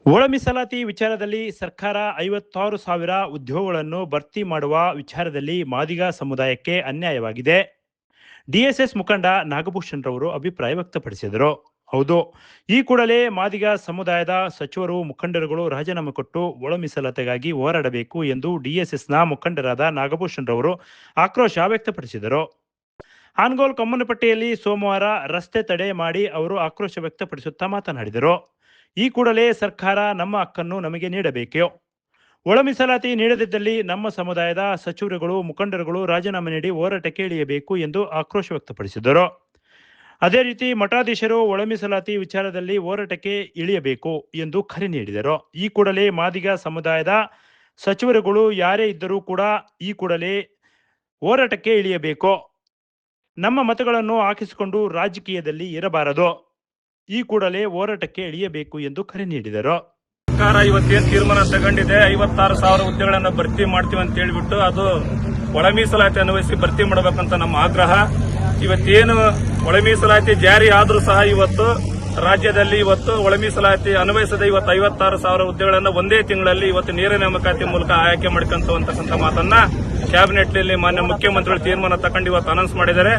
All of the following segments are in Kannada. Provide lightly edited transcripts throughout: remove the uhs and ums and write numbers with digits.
ಒಳ ಮೀಸಲಾತಿ ವಿಚಾರದಲ್ಲಿ ಸರ್ಕಾರ 56,000 ಉದ್ಯೋಗಗಳನ್ನು ಭರ್ತಿ ಮಾಡುವ ವಿಚಾರದಲ್ಲಿ ಮಾದಿಗ ಸಮುದಾಯಕ್ಕೆ ಅನ್ಯಾಯವಾಗಿದೆ. ಡಿಎಸ್ಎಸ್ ಮುಖಂಡ ನಾಗಭೂಷಣ್ ರವರು ಅಭಿಪ್ರಾಯ ವ್ಯಕ್ತಪಡಿಸಿದರು. ಹೌದು, ಈ ಕೂಡಲೇ ಮಾದಿಗ ಸಮುದಾಯದ ಸಚಿವರು ಮುಖಂಡರುಗಳು ರಾಜೀನಾಮೆ ಕೊಟ್ಟು ಒಳ ಮೀಸಲಾತಿಗಾಗಿ ಹೋರಾಡಬೇಕು ಎಂದು ಡಿಎಸ್ಎಸ್ನ ಮುಖಂಡರಾದ ನಾಗಭೂಷಣ್ ರವರು ಆಕ್ರೋಶ ವ್ಯಕ್ತಪಡಿಸಿದರು. ಆನ್ಗೋಲ್ ಕಮ್ಮನಪಟ್ಟಿಯಲ್ಲಿ ಸೋಮವಾರ ರಸ್ತೆ ತಡೆ ಮಾಡಿ ಅವರು ಆಕ್ರೋಶ ವ್ಯಕ್ತಪಡಿಸುತ್ತಾ ಮಾತನಾಡಿದರು. ಈ ಕೂಡಲೇ ಸರ್ಕಾರ ನಮ್ಮ ಹಕ್ಕನ್ನು ನಮಗೆ ನೀಡಬೇಕು. ಒಳ ಮೀಸಲಾತಿ ನೀಡದಿದ್ದಲ್ಲಿ ನಮ್ಮ ಸಮುದಾಯದ ಸಚಿವರುಗಳು ಮುಖಂಡರುಗಳು ರಾಜೀನಾಮೆ ನೀಡಿ ಹೋರಾಟಕ್ಕೆ ಇಳಿಯಬೇಕು ಎಂದು ಆಕ್ರೋಶ ವ್ಯಕ್ತಪಡಿಸಿದರು. ಅದೇ ರೀತಿ ಮಠಾಧೀಶರು ಒಳ ಮೀಸಲಾತಿ ವಿಚಾರದಲ್ಲಿ ಹೋರಾಟಕ್ಕೆ ಇಳಿಯಬೇಕು ಎಂದು ಕರೆ ನೀಡಿದರು. ಈ ಕೂಡಲೇ ಮಾದಿಗ ಸಮುದಾಯದ ಸಚಿವರುಗಳು ಯಾರೇ ಇದ್ದರೂ ಕೂಡ ಈ ಕೂಡಲೇ ಹೋರಾಟಕ್ಕೆ ಇಳಿಯಬೇಕು. ನಮ್ಮ ಮತಗಳನ್ನು ಹಾಕಿಸಿಕೊಂಡು ರಾಜಕೀಯದಲ್ಲಿ ಇರಬಾರದು. ಈ ಕೂಡಲೇ ಹೋರಾಟಕ್ಕೆ ಇಳಿಯಬೇಕು ಎಂದು ಕರೆ ನೀಡಿದರು. ಸರ್ಕಾರ ಇವತ್ತೇನು ತೀರ್ಮಾನ ತಗೊಂಡಿದೆ, 56,000 ಹುದ್ದೆಗಳನ್ನು ಭರ್ತಿ ಮಾಡ್ತೀವಿ ಅಂತ ಹೇಳಿಬಿಟ್ಟು ಅದು ಒಳ ಮೀಸಲಾತಿ ಅನ್ವಯಿಸಿ ಭರ್ತಿ ಮಾಡಬೇಕಂತ ನಮ್ಮ ಆಗ್ರಹ. ಇವತ್ತೇನು ಒಳ ಮೀಸಲಾತಿ ಜಾರಿ ಆದ್ರೂ ಸಹ ಇವತ್ತು ರಾಜ್ಯದಲ್ಲಿ ಒಳ ಮೀಸಲಾತಿ ಅನ್ವಯಿಸದೆ 56,000 ಹುದ್ದೆಗಳನ್ನು ಒಂದೇ ತಿಂಗಳಲ್ಲಿ ನೇರ ನೇಮಕಾತಿ ಮೂಲಕ ಆಯ್ಕೆ ಮಾಡ್ಕೊಂತಕ್ಕಂಥ ಮಾತನ್ನ ಕ್ಯಾಬಿನೆಟ್ ನಲ್ಲಿ ಮಾನ್ಯ ಮುಖ್ಯಮಂತ್ರಿಗಳು ತೀರ್ಮಾನ ತಗೊಂಡು ಅನೌನ್ಸ್ ಮಾಡಿದ್ದಾರೆ.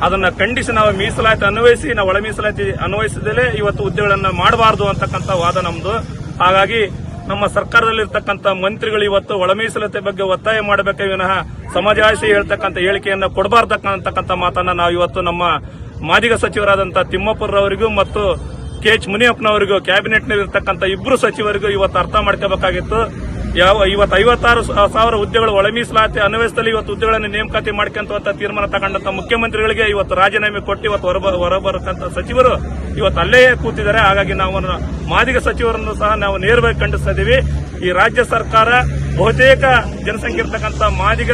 ಅದನ್ನ ಖಂಡಿಸಿ ನಾವು ಮೀಸಲಾತಿ ಅನ್ವಯಿಸಿ ನಾವು ಒಳ ಮೀಸಲಾತಿ ಅನ್ವಯಿಸದಲ್ಲೇ ಹುದ್ದೆಗಳನ್ನ ಮಾಡಬಾರದು ಅಂತಕ್ಕಂಥ ವಾದ ನಮ್ದು. ಹಾಗಾಗಿ ನಮ್ಮ ಸರ್ಕಾರದಲ್ಲಿರ್ತಕ್ಕಂಥ ಮಂತ್ರಿಗಳು ಒಳ ಮೀಸಲಾತಿ ಬಗ್ಗೆ ಒತ್ತಾಯ ಮಾಡಬೇಕೇ ವಿನಃ ಸಮಾಜಾಶಿ ಹೇಳ್ತಕ್ಕಂಥ ಹೇಳಿಕೆಯನ್ನ ಕೊಡಬಾರ್ದಕ್ಕಂತಕ್ಕಂಥ ಮಾತನ್ನ ನಾವು ನಮ್ಮ ಮಾದಿಗ ಸಚಿವರಾದಂತಹ ತಿಮ್ಮಪ್ಪರವರಿಗೂ ಮತ್ತು ಕೆಎಚ್ ಮುನಿಯಪ್ಪನವರಿಗೂ ಕ್ಯಾಬಿನೆಟ್ ನಲ್ಲಿರ್ತಕ್ಕಂಥ ಇಬ್ಬರು ಸಚಿವರಿಗೂ ಅರ್ಥ ಮಾಡ್ಕೋಬೇಕಾಗಿತ್ತು. 56,000 ಹುದ್ದೆಗಳು ಒಳ ಮೀಸಲಾತಿ ಅನ್ವಯಿಸದಲ್ಲಿ ಹುದ್ದೆಗಳನ್ನು ನೇಮಕಾತಿ ಮಾಡ್ಕೊಂತ ತೀರ್ಮಾನ ತಗೊಂಡಂತ ಮುಖ್ಯಮಂತ್ರಿಗಳಿಗೆ ರಾಜೀನಾಮೆ ಕೊಟ್ಟು ಹೊರಬರಕಂತ ಸಚಿವರು ಅಲ್ಲೇ ಕೂತಿದ್ದಾರೆ. ಹಾಗಾಗಿ ನಾವು ಮಾದಿಗ ಸಚಿವರನ್ನು ಸಹ ನಾವು ನೇರವಾಗಿ ಖಂಡಿಸ್ತಾ ಇದ್ದೀವಿ. ಈ ರಾಜ್ಯ ಸರ್ಕಾರ ಬಹುತೇಕ ಜನಸಂಖ್ಯೆ ಇರತಕ್ಕಂಥ ಮಾದಿಗ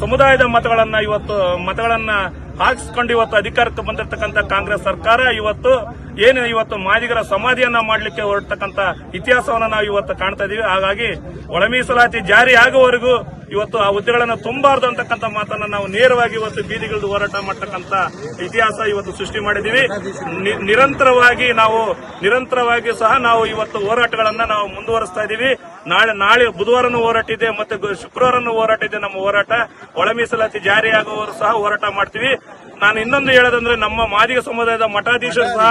ಸಮುದಾಯದ ಮತಗಳನ್ನ ಹಾಕಿಸ್ಕೊಂಡು ಅಧಿಕಾರಕ್ಕೆ ಬಂದಿರತಕ್ಕಂಥ ಕಾಂಗ್ರೆಸ್ ಸರ್ಕಾರ ಏನು ಮಾದಿಗರ ಸಮಾಧಿಯನ್ನ ಮಾಡಲಿಕ್ಕೆ ಹೊರಟಕ್ಕಂಥ ಇತಿಹಾಸವನ್ನ ನಾವು ಕಾಣ್ತಾ ಇದೀವಿ. ಹಾಗಾಗಿ ಒಳ ಮೀಸಲಾತಿ ಜಾರಿ ಆಗುವವರೆಗೂ ಆ ಹುದ್ದೆಗಳನ್ನು ತುಂಬಾರ್ದು ಅಂತಕ್ಕಂಥ ಮಾತನ್ನ ನಾವು ನೇರವಾಗಿ ಬೀದಿಗಿಳಿದು ಹೋರಾಟ ಮಾಡತಕ್ಕಂಥ ಇತಿಹಾಸ ಸೃಷ್ಟಿ ಮಾಡಿದೀವಿ. ನಿರಂತರವಾಗಿ ಸಹ ನಾವು ಹೋರಾಟಗಳನ್ನ ನಾವು ಮುಂದುವರಿಸ್ತಾ ಇದೀವಿ. ನಾಳೆ ಬುಧವಾರನೂ ಹೋರಾಟ ಇದೆ, ಮತ್ತೆ ಶುಕ್ರವಾರನೂ ಹೋರಾಟ ಇದೆ. ನಮ್ಮ ಹೋರಾಟ ಒಳ ಮೀಸಲಾತಿ ಜಾರಿ ಆಗುವವರು ಸಹ ಹೋರಾಟ ಮಾಡ್ತೀವಿ. ನಾನು ಇನ್ನೊಂದು ಹೇಳೋದಂದ್ರೆ ನಮ್ಮ ಮಾದಿಗ ಸಮುದಾಯದ ಮಠಾಧೀಶರು ಸಹ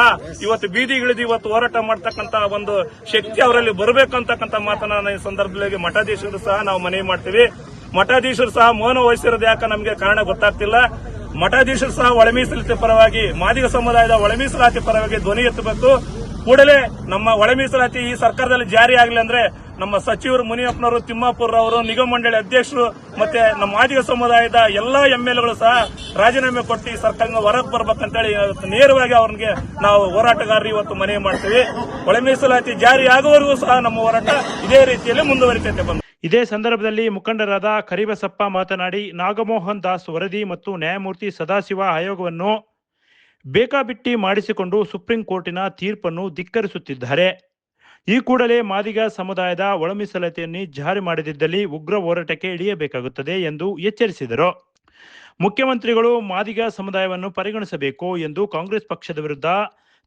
ಬೀದಿಗಿಳಿದು ಹೋರಾಟ ಮಾಡತಕ್ಕಂತ ಒಂದು ಶಕ್ತಿ ಅವರಲ್ಲಿ ಬರಬೇಕಂತಕ್ಕಂಥ ಮಾತನ್ನ ಈ ಸಂದರ್ಭದಲ್ಲಿ ಮಠಾಧೀಶರು ಸಹ ನಾವು ಮನವಿ ಮಾಡ್ತೀವಿ. ಮಠಾಧೀಶರು ಸಹ ಮೌನ ವಹಿಸಿರೋದು ಯಾಕೆ ನಮಗೆ ಕಾರಣ ಗೊತ್ತಾಗ್ತಿಲ್ಲ. ಮಠಾಧೀಶರು ಸಹ ಒಳ ಮೀಸಲಾತಿ ಪರವಾಗಿ, ಮಾದಿಗ ಸಮುದಾಯದ ಒಳ ಮೀಸಲಾತಿ ಪರವಾಗಿ ಧ್ವನಿ ಎತ್ತಬೇಕು. ಕೂಡಲೇ ನಮ್ಮ ಒಳ ಮೀಸಲಾತಿ ಈ ಸರ್ಕಾರದಲ್ಲಿ ಜಾರಿ ಆಗಲಿ ಅಂದ್ರೆ ನಮ್ಮ ಸಚಿವರು ಮುನಿಯಪ್ಪನವರು, ತಿಮ್ಮಾಪುರವರು, ನಿಗಮ ಮಂಡಳಿ ಅಧ್ಯಕ್ಷರು ಮತ್ತೆ ನಮ್ಮ ಮಾದಿಗ ಸಮುದಾಯದ ಎಲ್ಲಾ ಎಂಎಲ್ಎಗಳು ಸಹ ರಾಜೀನಾಮೆ ಕೊಟ್ಟು ಈ ಸರ್ಕಾರದಿಂದ ಹೊರಗೆ ಬರ್ಬೇಕಂತೇಳಿ ನೇರವಾಗಿ ಅವ್ರಿಗೆ ನಾವು ಹೋರಾಟಗಾರರು ಮನವಿ ಮಾಡ್ತೀವಿ. ಒಳ ಮೀಸಲಾತಿ ಜಾರಿ ಆಗುವವರೆಗೂ ಸಹ ನಮ್ಮ ಹೋರಾಟ ಇದೇ ರೀತಿಯಲ್ಲಿ ಮುಂದುವರಿತೈತೆ. ಇದೇ ಸಂದರ್ಭದಲ್ಲಿ ಮುಖಂಡರಾದ ಕರಿಬಸಪ್ಪ ಮಾತನಾಡಿ, ನಾಗಮೋಹನ್ ದಾಸ್ ವರದಿ ಮತ್ತು ನ್ಯಾಯಮೂರ್ತಿ ಸದಾಶಿವ ಆಯೋಗವನ್ನು ಬೇಕಾಬಿಟ್ಟಿ ಮಾಡಿಸಿಕೊಂಡು ಸುಪ್ರೀಂ ಕೋರ್ಟಿನ ತೀರ್ಪನ್ನು ಧಿಕ್ಕರಿಸುತ್ತಿದ್ದಾರೆ. ಈ ಕೂಡಲೇ ಮಾದಿಗ ಸಮುದಾಯದ ಒಳ ಮೀಸಲಾತಿಯನ್ನು ಜಾರಿ ಮಾಡದಿದ್ದಲ್ಲಿ ಉಗ್ರ ಹೋರಾಟಕ್ಕೆ ಇಳಿಯಬೇಕಾಗುತ್ತದೆ ಎಂದು ಎಚ್ಚರಿಸಿದರು. ಮುಖ್ಯಮಂತ್ರಿಗಳು ಮಾದಿಗ ಸಮುದಾಯವನ್ನು ಪರಿಗಣಿಸಬೇಕು ಎಂದು ಕಾಂಗ್ರೆಸ್ ಪಕ್ಷದ ವಿರುದ್ಧ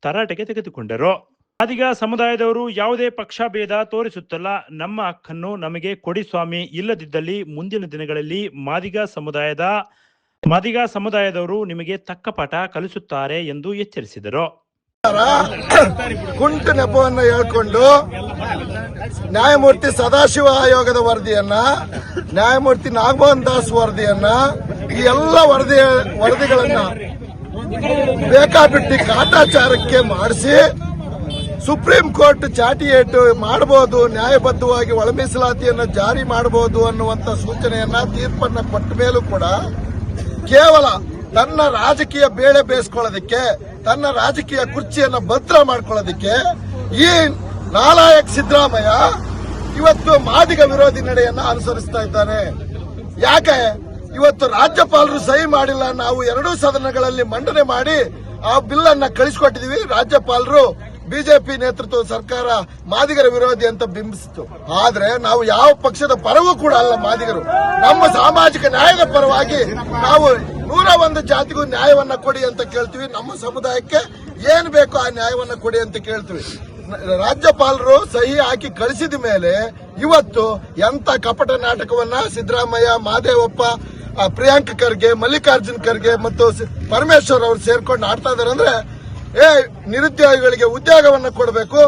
ತರಾಟೆಗೆ ತೆಗೆದುಕೊಂಡರು. ಮಾದಿಗ ಸಮುದಾಯದವರು ಯಾವುದೇ ಪಕ್ಷ ಭೇದ ತೋರಿಸುತ್ತಲ್ಲ, ನಮ್ಮ ಹಕ್ಕನ್ನು ನಮಗೆ ಕೊಡಿ ಸ್ವಾಮಿ, ಇಲ್ಲದಿದ್ದಲ್ಲಿ ಮುಂದಿನ ದಿನಗಳಲ್ಲಿ ಮಾದಿಗ ಸಮುದಾಯದವರು ನಿಮಗೆ ತಕ್ಕ ಪಾಠ ಕಲಿಸುತ್ತಾರೆ ಎಂದು ಎಚ್ಚರಿಸಿದರು. ಕುಂಟು ನೆಪವನ್ನು ಹೇಳ್ಕೊಂಡು ನ್ಯಾಯಮೂರ್ತಿ ಸದಾಶಿವ ಆಯೋಗದ ವರದಿಯನ್ನ, ನ್ಯಾಯಮೂರ್ತಿ ನಾಗಮೋಹನ್ ದಾಸ್ ವರದಿಯನ್ನ, ಈ ಎಲ್ಲ ವರದಿಗಳನ್ನ ಬೇಕಾಬಿಟ್ಟಿ ಕಾಟಾಚಾರಕ್ಕೆ ಮಾಡಿಸಿ ಸುಪ್ರೀಂ ಕೋರ್ಟ್ ಚಾಟಿ ಏಟು ಮಾಡಬಹುದು, ನ್ಯಾಯಬದ್ಧವಾಗಿ ಒಳ ಮೀಸಲಾತಿಯನ್ನು ಜಾರಿ ಮಾಡಬಹುದು ಅನ್ನುವಂತ ಸೂಚನೆಯನ್ನ, ತೀರ್ಪನ್ನ ಕೊಟ್ಟ ಮೇಲೂ ಕೂಡ ಕೇವಲ ತನ್ನ ರಾಜಕೀಯ ಬೇಳೆ ಬೇಯಿಸ್ಕೊಳ್ಳೋದಕ್ಕೆ, ತನ್ನ ರಾಜಕೀಯ ಕುರ್ಚಿಯನ್ನು ಭದ್ರ ಮಾಡ್ಕೊಳ್ಳೋದಕ್ಕೆ ಈ ನಾಲಾಯಕ್ ಸಿದ್ದರಾಮಯ್ಯ ಮಾದಿಗ ವಿರೋಧಿ ನಡೆಯನ್ನ ಅನುಸರಿಸ್ತಾ ಇದ್ದಾನೆ. ಯಾಕೆ ರಾಜ್ಯಪಾಲರು ಸಹಿ ಮಾಡಿಲ್ಲ, ನಾವು ಎರಡೂ ಸದನಗಳಲ್ಲಿ ಮಂಡನೆ ಮಾಡಿ ಆ ಬಿಲ್ ಅನ್ನ ಕಳಿಸಿಕೊಟ್ಟಿದೀವಿ. ರಾಜ್ಯಪಾಲರು ಬಿಜೆಪಿ ನೇತೃತ್ವದ ಸರ್ಕಾರ ಮಾದಿಗರ ವಿರೋಧಿ ಅಂತ ಬಿಂಬಿಸಿತು. ಆದ್ರೆ ನಾವು ಯಾವ ಪಕ್ಷದ ಪರವೂ ಕೂಡ ಅಲ್ಲ. ಮಾದಿಗರು ನಮ್ಮ ಸಾಮಾಜಿಕ ನ್ಯಾಯದ ಪರವಾಗಿ ನಾವು 101 ಜಾತಿಗೂ ನ್ಯಾಯವನ್ನ ಕೊಡಿ ಅಂತ ಕೇಳ್ತೀವಿ. ನಮ್ಮ ಸಮುದಾಯಕ್ಕೆ ಏನ್ ಬೇಕೋ ಆ ನ್ಯಾಯವನ್ನ ಕೊಡಿ ಅಂತ ಕೇಳ್ತೀವಿ. ರಾಜ್ಯಪಾಲರು ಸಹಿ ಹಾಕಿ ಕಳಿಸಿದ ಮೇಲೆ ಇವತ್ತು ಎಂತ ಕಪಟ ನಾಟಕವನ್ನ ಸಿದ್ದರಾಮಯ್ಯ, ಮಹದೇವಪ್ಪ, ಪ್ರಿಯಾಂಕ್ ಖರ್ಗೆ, ಮಲ್ಲಿಕಾರ್ಜುನ್ ಖರ್ಗೆ ಮತ್ತು ಪರಮೇಶ್ವರ್ ಅವರು ಸೇರ್ಕೊಂಡು ಆಡ್ತಾ ಇದಾರೆ ಅಂದ್ರೆ ನಿರುದ್ಯೋಗಿಗಳಿಗೆ ಉದ್ಯೋಗವನ್ನ ಕೊಡಬೇಕು,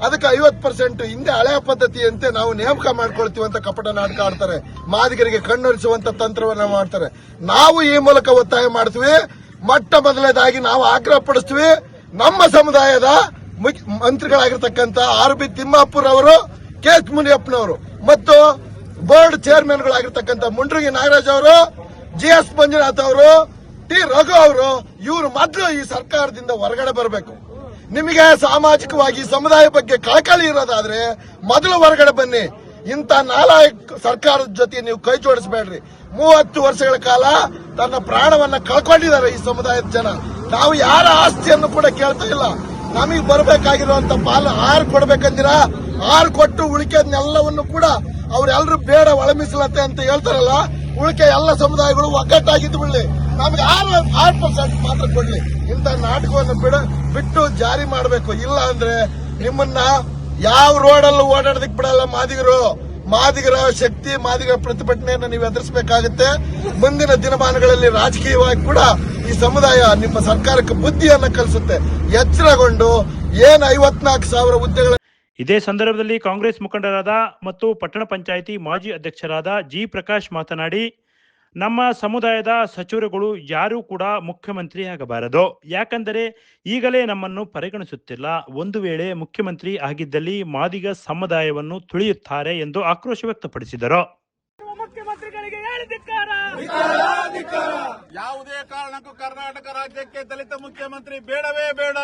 ಅದಕ್ಕೆ 50% ಹಿಂದೆ ಹಳೆಯ ಪದ್ಧತಿಯಂತೆ ನಾವು ನೇಮಕ ಮಾಡ್ಕೊಳ್ತೀವಿ ಅಂತ ಕಪಟ ನಾಟಕ ಆಡ್ತಾರೆ. ಮಾದಿಗರಿಗೆ ಕಣ್ಣೊರೆಸುವಂತ ತಂತ್ರವನ್ನ ಮಾಡ್ತಾರೆ. ನಾವು ಈ ಮೂಲಕ ಒತ್ತಾಯ ಮಾಡ್ತೀವಿ. ಮೊಟ್ಟ ಮೊದಲನೇದಾಗಿ ನಾವು ಆಗ್ರಹ ಪಡಿಸ್ತೀವಿ, ನಮ್ಮ ಸಮುದಾಯದ ಮಂತ್ರಿಗಳಾಗಿರ್ತಕ್ಕಂಥ ಆರ್.ಬಿ. ತಿಮ್ಮಾಪುರ್ ಅವರು, ಕೆ.ಎಚ್. ಮುನಿಯಪ್ಪನವರು ಮತ್ತು ಬೋರ್ಡ್ ಚೇರ್ಮನ್ಗಳಾಗಿರ್ತಕ್ಕಂಥ ಮುಂಡ್ರಗಿ ನಾಗರಾಜ್ ಅವರು, ಜಿ.ಎಸ್. ಮಂಜುನಾಥ್ ಅವರು, ಟಿ. ರಘು ಅವರು, ಇವರು ಮೊದಲು ಈ ಸರ್ಕಾರದಿಂದ ಹೊರಗಡೆ ಬರಬೇಕು. ನಿಮಗೆ ಸಾಮಾಜಿಕವಾಗಿ ಸಮುದಾಯ ಬಗ್ಗೆ ಕಳಕಳಿ ಇರೋದಾದ್ರೆ ಮೊದಲು ಹೊರಗಡೆ ಬನ್ನಿ. ಇಂಥ ನಾಲಾಯಕ ಸರ್ಕಾರದ ಜೊತೆ ನೀವು ಕೈ ಜೋಡಿಸಬೇಡ್ರಿ. 30 ವರ್ಷಗಳ ಕಾಲ ತನ್ನ ಪ್ರಾಣವನ್ನ ಕಳ್ಕೊಂಡಿದ್ದಾರೆ ಈ ಸಮುದಾಯದ ಜನ. ನಾವು ಯಾರ ಆಸ್ತಿಯನ್ನು ಕೂಡ ಕೇಳ್ತಾ ಇಲ್ಲ. ನಮಗೆ ಬರಬೇಕಾಗಿರುವಂತ ಪಾಲು 6 ಕೊಡ್ಬೇಕಂದಿರಾ, 6 ಕೊಟ್ಟು ಉಳಿಕೆದನ್ನೆಲ್ಲವನ್ನು ಕೂಡ ಅವರೆಲ್ಲರೂ ಬೇಡ ಒಳ ಮೀಸಲಾತಿ ಅಂತ ಹೇಳ್ತಾರಲ್ಲ, ಉಳಿಕೆ ಎಲ್ಲ ಸಮುದಾಯಗಳು ಒಗ್ಗಟ್ಟಾಗಿದ್ದು ಬಿಡ್ಲಿ, ನಮಗೆ 6% ಮಾತ್ರ ಕೊಡ್ಲಿ. ಇಂಥ ನಾಟಕವನ್ನು ಬಿಟ್ಟು ಜಾರಿ ಮಾಡಬೇಕು. ಇಲ್ಲ ಅಂದ್ರೆ ನಿಮ್ಮನ್ನ ಯಾವ ರೋಡಲ್ಲೂ ಓಡಾಡೋದಕ್ಕೆ ಬಿಡಲ್ಲ. ಮಾದಿಗರ ಶಕ್ತಿ, ಮಾದಿಗರ ಪ್ರತಿಭಟನೆಯನ್ನು ನೀವು ಎದುರಿಸಬೇಕಾಗುತ್ತೆ. ಮುಂದಿನ ದಿನಮಾನಗಳಲ್ಲಿ ರಾಜಕೀಯವಾಗಿ ಕೂಡ ಈ ಸಮುದಾಯ ನಿಮ್ಮ ಸರ್ಕಾರಕ್ಕೆ ಬುದ್ಧಿಯನ್ನ ಕಲಿಸುತ್ತೆ. ಎಚ್ಚರಗೊಂಡು ಏನು 54,000 ಹುದ್ದೆಗಳ. ಇದೇ ಸಂದರ್ಭದಲ್ಲಿ ಕಾಂಗ್ರೆಸ್ ಮುಖಂಡರಾದ ಮತ್ತು ಪಟ್ಟಣ ಪಂಚಾಯಿತಿ ಮಾಜಿ ಅಧ್ಯಕ್ಷರಾದ ಜಿ. ಪ್ರಕಾಶ್ ಮಾತನಾಡಿ, ನಮ್ಮ ಸಮುದಾಯದ ಸಚಿವರುಗಳು ಯಾರೂ ಕೂಡ ಮುಖ್ಯಮಂತ್ರಿ ಆಗಬಾರದು. ಯಾಕಂದರೆ ಈಗಲೇ ನಮ್ಮನ್ನು ಪರಿಗಣಿಸುತ್ತಿಲ್ಲ. ಒಂದು ವೇಳೆ ಮುಖ್ಯಮಂತ್ರಿ ಆಗಿದ್ದಲ್ಲಿ ಮಾದಿಗ ಸಮುದಾಯವನ್ನು ತುಳಿಯುತ್ತಾರೆ ಎಂದು ಆಕ್ರೋಶ ವ್ಯಕ್ತಪಡಿಸಿದರು. ಮುಖ್ಯಮಂತ್ರಿಗಳಿಗೆ ಯಾವುದೇ ಕಾರಣಕ್ಕೂ ಕರ್ನಾಟಕ ರಾಜ್ಯಕ್ಕೆ ದಲಿತ ಮುಖ್ಯಮಂತ್ರಿ ಬೇಡವೇ ಬೇಡ.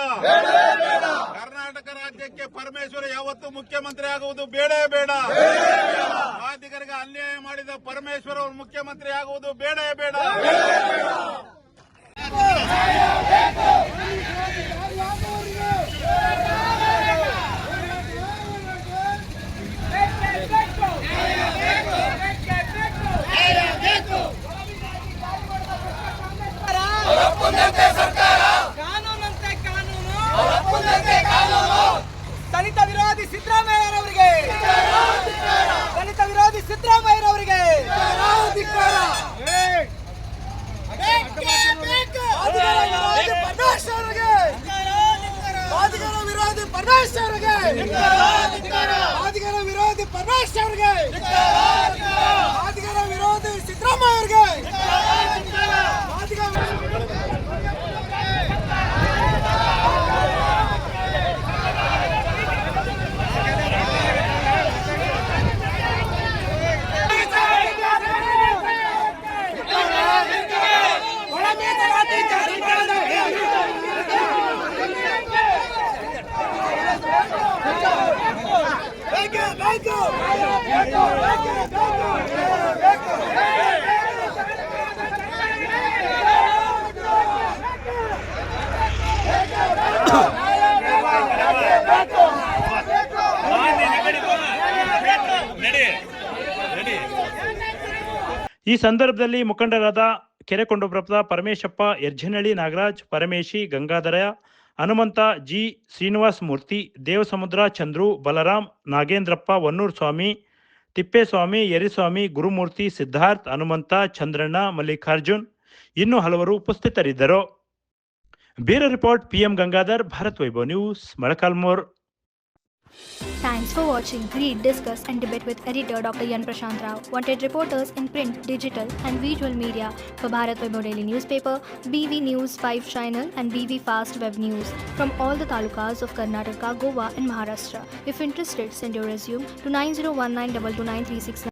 ಕರ್ನಾಟಕ ರಾಜ್ಯಕ್ಕೆ ಪರಮೇಶ್ವರ ಯಾವತ್ತೂ ಮುಖ್ಯಮಂತ್ರಿ ಆಗುವುದು ಬೇಡವೇ ಬೇಡ. ಮಾದಿಗರಿಗೆ ಅನ್ಯಾಯ ಮಾಡಿದ ಪರಮೇಶ್ವರ ಅವರು ಮುಖ್ಯಮಂತ್ರಿ ಆಗುವುದು ಬೇಡವೇ ಬೇಡ. ದಲಿತ ವಿರೋಧಿ ಸಿದ್ದರಾಮಯ್ಯರವರಿಗೆ, ದಲಿತ ವಿರೋಧಿ ಸಿದ್ದರಾಮಯ್ಯರವರಿಗೆ ಮಾದಿಗರ ವಿರೋಧಿ ಪರಮೇಶ್ವರ್ಗೆ, ಮಾದಿಗರ ವಿರೋಧಿ ಪರಮೇಶ್ವರ್ಗೆ, ಮಾದಿಗರ ವಿರೋಧಿ ಸಿದ್ದರಾಮಯ್ಯರಿಗೆ, ಈ ಸಂದರ್ಭದಲ್ಲಿ ಮುಖಂಡರಾದ ಕೆರೆಕೊಂಡೊಬ್ರಪ್ಪ ಪರಮೇಶಪ್ಪ, ಯರ್ಜನಹಳ್ಳಿ ನಾಗರಾಜ್, ಪರಮೇಶಿ, ಗಂಗಾಧರ, ಹನುಮಂತ, ಜಿ. ಶ್ರೀನಿವಾಸ ಮೂರ್ತಿ, ದೇವಸಮುದ್ರ, ಚಂದ್ರು, ಬಲರಾಮ್, ನಾಗೇಂದ್ರಪ್ಪ, ವನ್ನೂರ್ ಸ್ವಾಮಿ, ತಿಪ್ಪೇಸ್ವಾಮಿ, ಯರಿಸ್ವಾಮಿ, ಗುರುಮೂರ್ತಿ, ಸಿದ್ಧಾರ್ಥ್, ಹನುಮಂತ, ಚಂದ್ರಣ್ಣ, ಮಲ್ಲಿಕಾರ್ಜುನ್ ಇನ್ನೂ ಹಲವರು ಉಪಸ್ಥಿತರಿದ್ದರು. Bureau report PM Gangadhar, Bharat Vaibhav news, Molakalmuru. Thanks for watching. Read, discuss and debate with editor Dr. Yan Prashant Rao. Wanted reporters in print, digital and visual media for Bharat Vaibhav Daily Newspaper, BV News 5 Channel and BV Fast Web News from all the talukas of Karnataka, Goa and Maharashtra. If interested, send your resume to 9019229369.